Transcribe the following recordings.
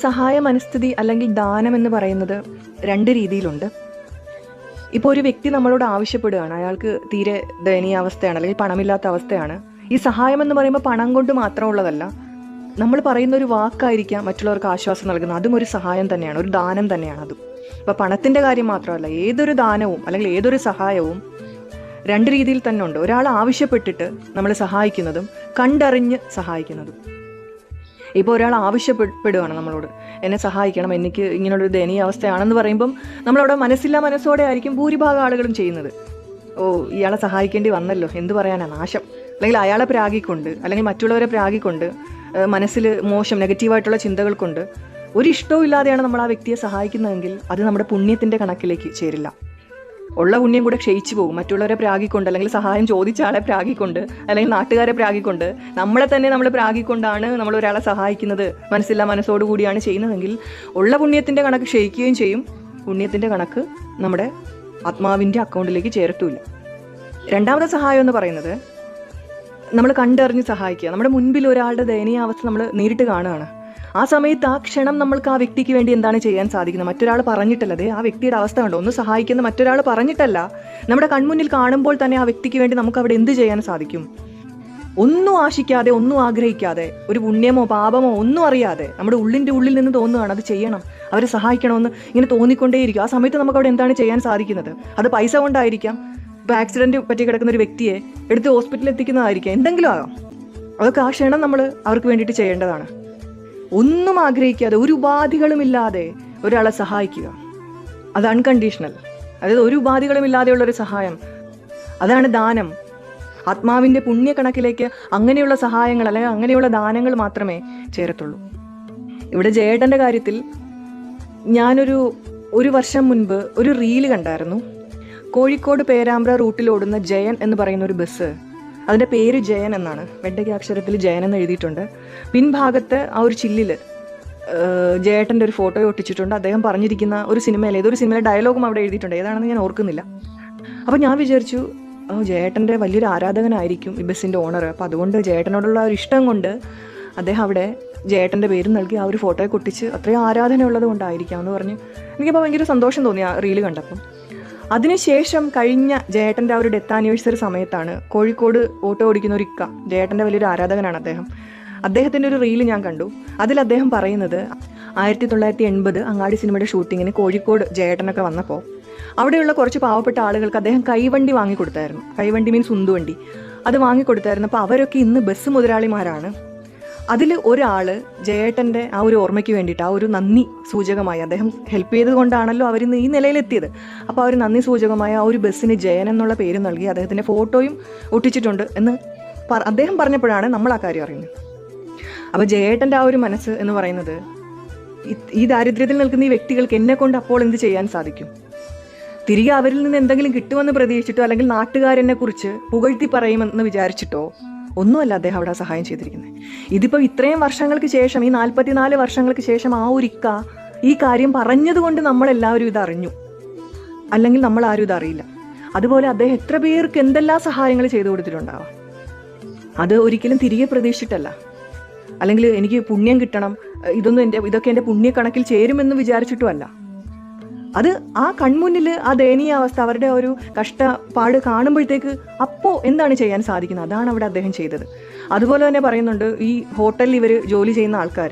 സഹായ മനസ്ഥിതി അല്ലെങ്കിൽ ദാനം എന്ന് പറയുന്നത് രണ്ട് രീതിയിലുണ്ട്. ഇപ്പോൾ ഒരു വ്യക്തി നമ്മളോട് ആവശ്യപ്പെടുകയാണ്, അയാൾക്ക് തീരെ ദയനീയാവസ്ഥയാണ് അല്ലെങ്കിൽ പണമില്ലാത്ത അവസ്ഥയാണ്. ഈ സഹായം എന്ന് പറയുമ്പോൾ പണം കൊണ്ട് മാത്രമുള്ളതല്ല, നമ്മൾ പറയുന്ന ഒരു വാക്കായിരിക്കാം മറ്റുള്ളവർക്ക് ആശ്വാസം നൽകുന്നത്. അതും ഒരു സഹായം തന്നെയാണ്, ഒരു ദാനം തന്നെയാണ് അതും. ഇപ്പോൾ പണത്തിൻ്റെ കാര്യം മാത്രമല്ല, ഏതൊരു ദാനവും അല്ലെങ്കിൽ ഏതൊരു സഹായവും രണ്ട് രീതിയിൽ തന്നെ ഉണ്ട്. ഒരാൾ ആവശ്യപ്പെട്ടിട്ട് നമ്മൾ സഹായിക്കുന്നതും കണ്ടറിഞ്ഞ് സഹായിക്കുന്നതും. ഇപ്പോൾ ഒരാൾ ആവശ്യപ്പെടുകയാണ് നമ്മളോട്, എന്നെ സഹായിക്കണം, എനിക്ക് ഇങ്ങനെയുള്ളൊരു ദയനീയ അവസ്ഥയാണെന്ന് പറയുമ്പം നമ്മളവിടെ മനസ്സില്ലാ മനസ്സോടെ ആയിരിക്കും ഭൂരിഭാഗം ആളുകളും ചെയ്യുന്നത്. ഓ, ഇയാളെ സഹായിക്കേണ്ടി വന്നല്ലോ, എന്ത് പറയാനാ, നാശം. അല്ലെങ്കിൽ അയാളെ പ്രാഗിക്കൊണ്ട് അല്ലെങ്കിൽ മറ്റുള്ളവരെ പ്രാഗിക്കൊണ്ട് മനസ്സിൽ മോശം നെഗറ്റീവായിട്ടുള്ള ചിന്തകൾ കൊണ്ട് ഒരു ഇഷ്ടവും ഇല്ലാതെയാണ് നമ്മൾ ആ വ്യക്തിയെ സഹായിക്കുന്നതെങ്കിൽ അത് നമ്മുടെ പുണ്യത്തിൻ്റെ കണക്കിലേക്ക് ചേരില്ല. ഉള്ള പുണ്യം കൂടെ ക്ഷയിച്ചു പോകും. മറ്റുള്ളവരെ പ്രാഗിക്കൊണ്ട് അല്ലെങ്കിൽ സഹായം ചോദിച്ച ആളെ പ്രാഗിക്കൊണ്ട് അല്ലെങ്കിൽ നാട്ടുകാരെ പ്രാഗിക്കൊണ്ട് നമ്മളെ തന്നെ നമ്മൾ പ്രാഗിക്കൊണ്ടാണ് നമ്മൾ ഒരാളെ സഹായിക്കുന്നത്, മനസ്സില്ലാ മനസ്സോടുകൂടിയാണ് ചെയ്യുന്നതെങ്കിൽ ഉള്ള പുണ്യത്തിൻ്റെ കണക്ക് ക്ഷയിക്കുകയും ചെയ്യും, പുണ്യത്തിൻ്റെ കണക്ക് നമ്മുടെ ആത്മാവിൻ്റെ അക്കൗണ്ടിലേക്ക് ചേർത്തുമില്ല. രണ്ടാമത്തെ സഹായം എന്ന് പറയുന്നത് നമ്മൾ കണ്ടറിഞ്ഞ് സഹായിക്കുക. നമ്മുടെ മുൻപിൽ ഒരാളുടെ ദയനീയാവസ്ഥ നമ്മൾ നേരിട്ട് കാണുകയാണ്. ആ സമയത്ത് ആ ക്ഷണം നമ്മൾക്ക് ആ വ്യക്തിക്ക് വേണ്ടി എന്താണ് ചെയ്യാൻ സാധിക്കുന്നത്? മറ്റൊരാൾ പറഞ്ഞിട്ടല്ല, അതെ ആ വ്യക്തിയുടെ അവസ്ഥ കണ്ടോ, ഒന്ന് സഹായിക്കുന്ന മറ്റൊരാൾ പറഞ്ഞിട്ടല്ല, നമ്മുടെ കൺമുന്നിൽ കാണുമ്പോൾ തന്നെ ആ വ്യക്തിക്ക് വേണ്ടി നമുക്ക് അവിടെ എന്ത് ചെയ്യാൻ സാധിക്കും? ഒന്നും ആശിക്കാതെ, ഒന്നും ആഗ്രഹിക്കാതെ, ഒരു പുണ്യമോ പാപമോ ഒന്നും അറിയാതെ നമ്മുടെ ഉള്ളിൻ്റെ ഉള്ളിൽ നിന്ന് തോന്നുകയാണ് അത് ചെയ്യണം, അവരെ സഹായിക്കണമെന്ന് ഇങ്ങനെ തോന്നിക്കൊണ്ടേയിരിക്കും. ആ സമയത്ത് നമുക്ക് അവിടെ എന്താണ് ചെയ്യാൻ സാധിക്കുന്നത്? അത് പൈസ കൊണ്ടായിരിക്കാം, ഇപ്പോൾ ആക്സിഡൻറ്റ് പറ്റി കിടക്കുന്ന ഒരു വ്യക്തിയെ എടുത്ത് ഹോസ്പിറ്റലിൽ എത്തിക്കുന്നതായിരിക്കാം, എന്തെങ്കിലും ആകാം. അതൊക്കെ ആ ക്ഷണം നമ്മൾ അവർക്ക് വേണ്ടിയിട്ട് ചെയ്യേണ്ടതാണ്. ഒന്നും ആഗ്രഹിക്കാതെ, ഒരു ഉപാധികളുമില്ലാതെ ഒരാളെ സഹായിക്കുക, അത് അൺകണ്ടീഷണൽ, അതായത് ഒരു ഉപാധികളുമില്ലാതെയുള്ളൊരു സഹായം, അതാണ് ദാനം. ആത്മാവിൻ്റെ പുണ്യക്കണക്കിലേക്ക് അങ്ങനെയുള്ള സഹായങ്ങൾ അല്ലെങ്കിൽ അങ്ങനെയുള്ള ദാനങ്ങൾ മാത്രമേ ചേരത്തുള്ളൂ. ഇവിടെ ജയേട്ടൻ്റെ കാര്യത്തിൽ ഞാനൊരു വർഷം മുൻപ് ഒരു റീല് കണ്ടായിരുന്നു. കോഴിക്കോട് പേരാമ്പ്ര റൂട്ടിലോടുന്ന ജയൻ എന്ന് പറയുന്ന ഒരു ബസ്, അതിൻ്റെ പേര് ജയൻ എന്നാണ്, വെണ്ടയ്ക്ക അക്ഷരത്തിൽ ജയൻ എന്ന് എഴുതിയിട്ടുണ്ട്. പിൻഭാഗത്ത് ആ ഒരു ചില്ലിൽ ജയേട്ടൻ്റെ ഒരു ഫോട്ടോ ഒട്ടിച്ചിട്ടുണ്ട്. അദ്ദേഹം പറഞ്ഞിരിക്കുന്ന ഒരു സിനിമയിൽ, ഏതൊരു സിനിമയിലെ ഡയലോഗും അവിടെ എഴുതിയിട്ടുണ്ട്, ഏതാണെന്ന് ഞാൻ ഓർക്കുന്നില്ല. അപ്പോൾ ഞാൻ വിചാരിച്ചു, ജയേട്ടൻ്റെ വലിയൊരു ആരാധകനായിരിക്കും ഈ ബസ്സിൻ്റെ ഓണർ, അപ്പോൾ അതുകൊണ്ട് ജയേട്ടനോടുള്ള ഒരു ഇഷ്ടം കൊണ്ട് അദ്ദേഹം അവിടെ ജയേട്ടൻ്റെ പേരും നൽകി ആ ഒരു ഫോട്ടോയെ ഒട്ടിച്ച് അത്രയും ആരാധന ഉള്ളത് കൊണ്ടായിരിക്കാം എന്ന് പറഞ്ഞ് എനിക്കപ്പോൾ ഭയങ്കര സന്തോഷം തോന്നി ആ റീല് കണ്ടപ്പം. അതിനുശേഷം കഴിഞ്ഞ ജയേട്ടൻ്റെ ആ ഒരു ഡെത്ത് ആനിവേഴ്സറി സമയത്താണ് കോഴിക്കോട് ഓട്ടോ ഓടിക്കുന്ന ഒരു ഇക്ക, ജയേട്ടൻ്റെ വലിയൊരു ആരാധകനാണ് അദ്ദേഹം, അദ്ദേഹത്തിൻ്റെ ഒരു റീല് ഞാൻ കണ്ടു. അതിൽ അദ്ദേഹം പറയുന്നത് 1980 അങ്ങാടി സിനിമയുടെ ഷൂട്ടിങ്ങിന് കോഴിക്കോട് ജയേട്ടനൊക്കെ വന്നപ്പോൾ അവിടെയുള്ള കുറച്ച് പാവപ്പെട്ട ആളുകൾക്ക് അദ്ദേഹം കൈവണ്ടി വാങ്ങിക്കൊടുത്തായിരുന്നു. കൈവണ്ടി മീൻസ് ഉന്തുവണ്ടി, അത് വാങ്ങിക്കൊടുത്തായിരുന്നു. അപ്പോൾ അവരൊക്കെ ഇന്ന് ബസ് മുതലാളിമാരാണ്. അതിൽ ഒരാൾ ജയേട്ടൻ്റെ ആ ഒരു ഓർമ്മയ്ക്ക് വേണ്ടിയിട്ട്, ആ ഒരു നന്ദി സൂചകമായി, അദ്ദേഹം ഹെൽപ്പ് ചെയ്തത് കൊണ്ടാണല്ലോ അവരിന്ന് ഈ നിലയിലെത്തിയത്. അപ്പോൾ ആ ഒരു നന്ദി സൂചകമായ ആ ഒരു ബസ്സിന് ജയൻ എന്നുള്ള പേര് നൽകി അദ്ദേഹത്തിൻ്റെ ഫോട്ടോയും ഒട്ടിച്ചിട്ടുണ്ട് എന്ന് അദ്ദേഹം പറഞ്ഞപ്പോഴാണ് നമ്മൾ ആ കാര്യം അറിയുന്നത്. അപ്പോൾ ജയേട്ടൻ്റെ ആ ഒരു മനസ്സ് എന്ന് പറയുന്നത്, ഈ ദാരിദ്ര്യത്തിൽ നിൽക്കുന്ന ഈ വ്യക്തികൾക്ക് എന്നെ കൊണ്ട് അപ്പോൾ എന്ത് ചെയ്യാൻ സാധിക്കും? തിരികെ അവരിൽ നിന്ന് എന്തെങ്കിലും കിട്ടുമെന്ന് പ്രതീക്ഷിച്ചിട്ടോ അല്ലെങ്കിൽ നാട്ടുകാരെന്നെ കുറിച്ച് പുകഴ്ത്തി പറയുമെന്ന് വിചാരിച്ചിട്ടോ ഒന്നുമല്ല അദ്ദേഹം അവിടെ സഹായം ചെയ്തിരിക്കുന്നത്. ഇതിപ്പോൾ ഇത്രയും വർഷങ്ങൾക്ക് ശേഷം, ഈ 44 വർഷങ്ങൾക്ക് ശേഷം ആ ഒരു ഇക്ക ഈ കാര്യം പറഞ്ഞതുകൊണ്ട് നമ്മളെല്ലാവരും ഇതറിഞ്ഞു, അല്ലെങ്കിൽ നമ്മൾ ആരും ഇതറിയില്ല. അതുപോലെ അദ്ദേഹം എത്ര പേർക്ക് എന്തെല്ലാം സഹായങ്ങൾ ചെയ്തു കൊടുത്തിട്ടുണ്ടാവാം. അത് ഒരിക്കലും തിരികെ പ്രതീക്ഷിച്ചിട്ടല്ല, അല്ലെങ്കിൽ എനിക്ക് പുണ്യം കിട്ടണം, ഇതൊക്കെ എൻ്റെ പുണ്യക്കണക്കിൽ ചേരുമെന്ന് വിചാരിച്ചിട്ടുമല്ല. അത് ആ കൺമുന്നിൽ ആ ദയനീയാവസ്ഥ, അവരുടെ ഒരു കഷ്ടപ്പാട് കാണുമ്പോഴത്തേക്ക് അപ്പോൾ എന്താണ് ചെയ്യാൻ സാധിക്കുന്നത്, അതാണ് അവിടെ അദ്ദേഹം ചെയ്തത്. അതുപോലെ തന്നെ പറയുന്നുണ്ട്, ഈ ഹോട്ടലിൽ ഇവർ ജോലി ചെയ്യുന്ന ആൾക്കാർ,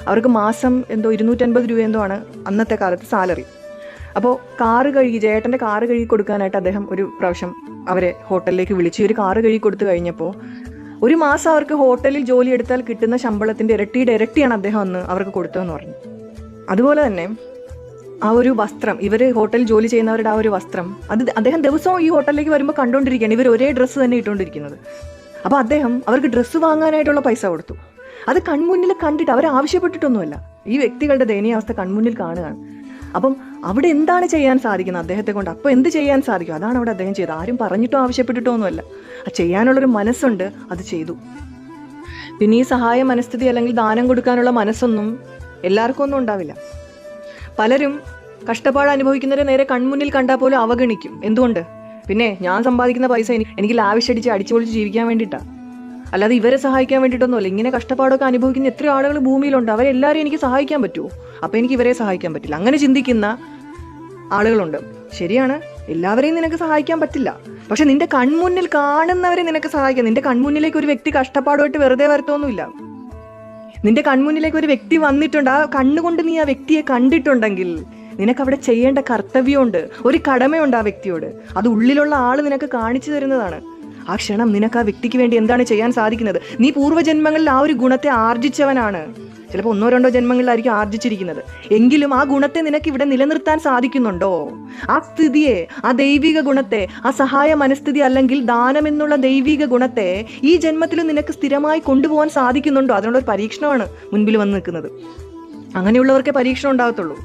അവർക്ക് മാസം എന്തോ 250 രൂപ എന്തോ ആണ് അന്നത്തെ കാലത്ത് സാലറി. അപ്പോൾ ജയേട്ടൻ്റെ കാറ് കഴുകി കൊടുക്കാനായിട്ട് അദ്ദേഹം ഒരു പ്രാവശ്യം അവരെ ഹോട്ടലിലേക്ക് വിളിച്ച് ഒരു കാറ് കഴുകി കൊടുത്തു കഴിഞ്ഞപ്പോൾ ഒരു മാസം അവർക്ക് ഹോട്ടലിൽ ജോലി എടുത്താൽ കിട്ടുന്ന ശമ്പളത്തിൻ്റെ ഇരട്ടിയാണ് അദ്ദേഹം അന്ന് അവർക്ക് കൊടുത്തതെന്ന് പറഞ്ഞു. അതുപോലെ തന്നെ ആ ഒരു വസ്ത്രം, ഇവർ ഹോട്ടലിൽ ജോലി ചെയ്യുന്നവരുടെ ആ ഒരു വസ്ത്രം, അത് അദ്ദേഹം ദിവസവും ഈ ഹോട്ടലിലേക്ക് വരുമ്പോൾ കണ്ടുകൊണ്ടിരിക്കുകയാണ്, ഇവർ ഒരേ ഡ്രസ്സ് തന്നെ ഇട്ടുകൊണ്ടിരിക്കുന്നത്. അപ്പോൾ അദ്ദേഹം അവർക്ക് ഡ്രസ്സ് വാങ്ങാനായിട്ടുള്ള പൈസ കൊടുത്തു. അത് കൺമുന്നിൽ കണ്ടിട്ട്, അവർ ആവശ്യപ്പെട്ടിട്ടൊന്നുമല്ല, ഈ വ്യക്തികളുടെ ദയനീയാവസ്ഥ കൺമുന്നിൽ കാണുകയാണ്. അപ്പം അവിടെ എന്താണ് ചെയ്യാൻ സാധിക്കുന്നത് അദ്ദേഹത്തെ കൊണ്ട്? അപ്പോൾ എന്ത് ചെയ്യാൻ സാധിക്കും? അതാണ് അവിടെ അദ്ദേഹം ചെയ്തത്. ആരും പറഞ്ഞിട്ടോ ആവശ്യപ്പെട്ടിട്ടോ ഒന്നുമല്ല, അത് ചെയ്യാനുള്ളൊരു മനസ്സുണ്ട്, അത് ചെയ്തു. പിന്നെ ഈ സഹായ മനസ്ഥിതി അല്ലെങ്കിൽ ദാനം കൊടുക്കാനുള്ള മനസ്സൊന്നും എല്ലാവർക്കും ഒന്നും ഉണ്ടാവില്ല. പലരും കഷ്ടപ്പാട് അനുഭവിക്കുന്നവരെ നേരെ കൺമുന്നിൽ കണ്ടാൽ പോലും അവഗണിക്കും. എന്തുകൊണ്ട്? പിന്നെ ഞാൻ സമ്പാദിക്കുന്ന പൈസ എനിക്ക് ലാവിഷ് അടിച്ച് അടിച്ചുപൊളിച്ച് ജീവിക്കാൻ വേണ്ടിയിട്ടാണ്. അല്ലാതെ ഇവരെ സഹായിക്കാൻ വേണ്ടിയിട്ടൊന്നുമല്ല. ഇങ്ങനെ കഷ്ടപ്പാടൊക്കെ അനുഭവിക്കുന്ന എത്രയോ ആളുകൾ ഭൂമിയിലുണ്ട്. അവരെല്ലാവരും എനിക്ക് സഹായിക്കാൻ പറ്റുമോ? അപ്പോൾ എനിക്ക് ഇവരെ സഹായിക്കാൻ പറ്റില്ല, അങ്ങനെ ചിന്തിക്കുന്ന ആളുകളുണ്ട്. ശരിയാണ്, എല്ലാവരെയും നിനക്ക് സഹായിക്കാൻ പറ്റില്ല. പക്ഷെ നിന്റെ കൺമുന്നിൽ കാണുന്നവരെ നിനക്ക് സഹായിക്കാം. നിന്റെ കൺമുന്നിലേക്ക് ഒരു വ്യക്തി കഷ്ടപ്പാടുമായിട്ട് വെറുതെ വരത്തൊന്നുമില്ല. നിന്റെ കൺമുന്നിലേക്ക് ഒരു വ്യക്തി വന്നിട്ടുണ്ട്, ആ കണ്ണുകൊണ്ട് നീ ആ വ്യക്തിയെ കണ്ടിട്ടുണ്ടെങ്കിൽ നിനക്ക് അവിടെ ചെയ്യേണ്ട കർത്തവ്യമുണ്ട്, ഒരു കടമയുണ്ട് ആ വ്യക്തിയോട്. അത് ഉള്ളിലുള്ള ആള് നിനക്ക് കാണിച്ചു തരുന്നതാണ്. ആ ക്ഷണം നിനക്ക് ആ വ്യക്തിക്ക് വേണ്ടി എന്താണ് ചെയ്യാൻ സാധിക്കുന്നത്? നീ പൂർവ്വജന്മങ്ങളിൽ ആ ഒരു ഗുണത്തെ ആർജിച്ചവനാണ്. ചിലപ്പോൾ 1-2 ജന്മങ്ങളിലായിരിക്കും ആർജിച്ചിരിക്കുന്നത്. എങ്കിലും ആ ഗുണത്തെ നിനക്ക് ഇവിടെ നിലനിർത്താൻ സാധിക്കുന്നുണ്ടോ? ആ സ്ഥിതിയെ, ആ ദൈവിക ഗുണത്തെ, ആ സഹായ മനസ്ഥിതി അല്ലെങ്കിൽ ദാനം എന്നുള്ള ദൈവിക ഗുണത്തെ ഈ ജന്മത്തിലും നിനക്ക് സ്ഥിരമായി കൊണ്ടുപോകാൻ സാധിക്കുന്നുണ്ടോ? അതിനുള്ളൊരു പരീക്ഷണമാണ് മുൻപിൽ വന്ന് നിൽക്കുന്നത്. അങ്ങനെയുള്ളവർക്കേ പരീക്ഷണം ഉണ്ടാകത്തുള്ളൂ.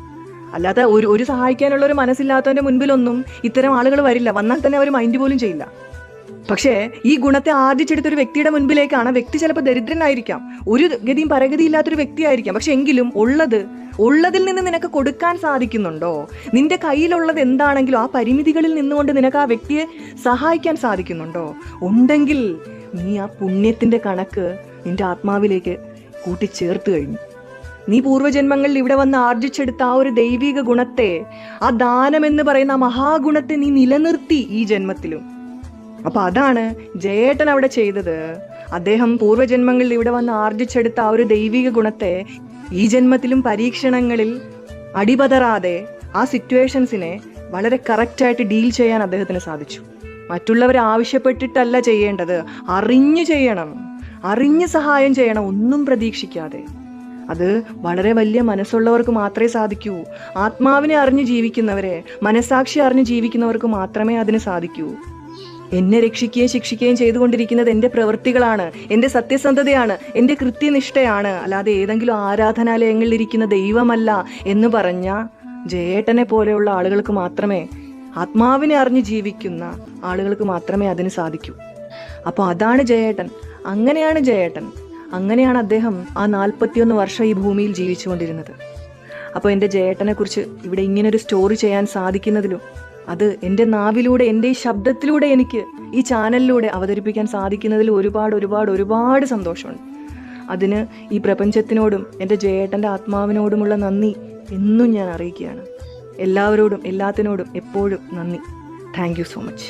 അല്ലാതെ ഒരു സഹായിക്കാനുള്ള ഒരു മനസ്സില്ലാത്തവൻ്റെ മുൻപിലൊന്നും ഇത്തരം ആളുകൾ വരില്ല. വന്നാൽ തന്നെ അവർ മൈൻഡ് പോലും ചെയ്യില്ല. പക്ഷേ ഈ ഗുണത്തെ ആർജിച്ചെടുത്തൊരു വ്യക്തിയുടെ മുൻപിലേക്കാണ്. വ്യക്തി ചിലപ്പോൾ ദരിദ്രനായിരിക്കാം, ഒരു ഗതിയും പരഗതിയില്ലാത്തൊരു വ്യക്തിയായിരിക്കാം. പക്ഷെ എങ്കിലും ഉള്ളതിൽ നിന്ന് നിനക്ക് കൊടുക്കാൻ സാധിക്കുന്നുണ്ടോ? നിന്റെ കയ്യിലുള്ളത് എന്താണെങ്കിലും ആ പരിമിതികളിൽ നിന്നുകൊണ്ട് നിനക്ക് ആ വ്യക്തിയെ സഹായിക്കാൻ സാധിക്കുന്നുണ്ടോ? ഉണ്ടെങ്കിൽ നീ ആ പുണ്യത്തിൻ്റെ കണക്ക് നിന്റെ ആത്മാവിലേക്ക് കൂട്ടിച്ചേർത്ത് കഴിഞ്ഞു. നീ പൂർവ്വജന്മങ്ങളിൽ ഇവിടെ വന്ന് ആർജിച്ചെടുത്ത ആ ഒരു ദൈവിക ഗുണത്തെ, ആ ദാനം എന്ന് പറയുന്ന ആ മഹാഗുണത്തെ നീ നിലനിർത്തി ഈ ജന്മത്തിലും. അപ്പൊ അതാണ് ജയേട്ടൻ അവിടെ ചെയ്തത്. അദ്ദേഹം പൂർവ്വജന്മങ്ങളിൽ ഇവിടെ വന്ന് ആർജിച്ചെടുത്ത ആ ഒരു ദൈവിക ഗുണത്തെ ഈ ജന്മത്തിലും പരീക്ഷണങ്ങളിൽ അടിപതറാതെ ആ സിറ്റുവേഷൻസിനെ വളരെ കറക്റ്റായിട്ട് ഡീൽ ചെയ്യാൻ അദ്ദേഹത്തിന് സാധിച്ചു. മറ്റുള്ളവരെ ആവശ്യപ്പെട്ടിട്ടല്ല ചെയ്യേണ്ടത്, അറിഞ്ഞു ചെയ്യണം, അറിഞ്ഞ് സഹായം ചെയ്യണം, ഒന്നും പ്രതീക്ഷിക്കാതെ. അത് വളരെ വലിയ മനസ്സുള്ളവർക്ക് മാത്രമേ സാധിക്കൂ. ആത്മാവിനെ അറിഞ്ഞ് ജീവിക്കുന്നവരെ, മനസാക്ഷി അറിഞ്ഞ് ജീവിക്കുന്നവർക്ക് മാത്രമേ അതിന് സാധിക്കൂ. എന്നെ രക്ഷിക്കുകയും ശിക്ഷിക്കുകയും ചെയ്തുകൊണ്ടിരിക്കുന്നത് എൻ്റെ പ്രവൃത്തികളാണ്, എൻ്റെ സത്യസന്ധതയാണ്, എൻ്റെ കൃത്യനിഷ്ഠയാണ്, അല്ലാതെ ഏതെങ്കിലും ആരാധനാലയങ്ങളിൽ ഇരിക്കുന്ന ദൈവമല്ല എന്ന് പറഞ്ഞ ജയേട്ടനെ പോലെയുള്ള ആളുകൾക്ക് മാത്രമേ, ആത്മാവിനെ അറിഞ്ഞ് ജീവിക്കുന്ന ആളുകൾക്ക് മാത്രമേ അതിന് സാധിക്കൂ. അപ്പോൾ അതാണ് ജയേട്ടൻ. അങ്ങനെയാണ് ജയേട്ടൻ. അങ്ങനെയാണ് അദ്ദേഹം ആ 41 വർഷം ഈ ഭൂമിയിൽ ജീവിച്ചുകൊണ്ടിരുന്നത്. അപ്പോൾ എൻ്റെ ജയേട്ടനെക്കുറിച്ച് ഇവിടെ ഇങ്ങനൊരു സ്റ്റോറി ചെയ്യാൻ സാധിക്കുന്നതിലും, അത് എൻ്റെ നാവിലൂടെ, എൻ്റെ ഈ ശബ്ദത്തിലൂടെ എനിക്ക് ഈ ചാനലിലൂടെ അവതരിപ്പിക്കാൻ സാധിക്കുന്നതിൽ ഒരുപാട് സന്തോഷമുണ്ട്. അതിന് ഈ പ്രപഞ്ചത്തിനോടും എൻ്റെ ജയേട്ടൻ്റെ ആത്മാവിനോടുമുള്ള നന്ദി എന്നും ഞാൻ അറിയിക്കുകയാണ്. എല്ലാവരോടും എല്ലാത്തിനോടും എപ്പോഴും നന്ദി. Thank you so much.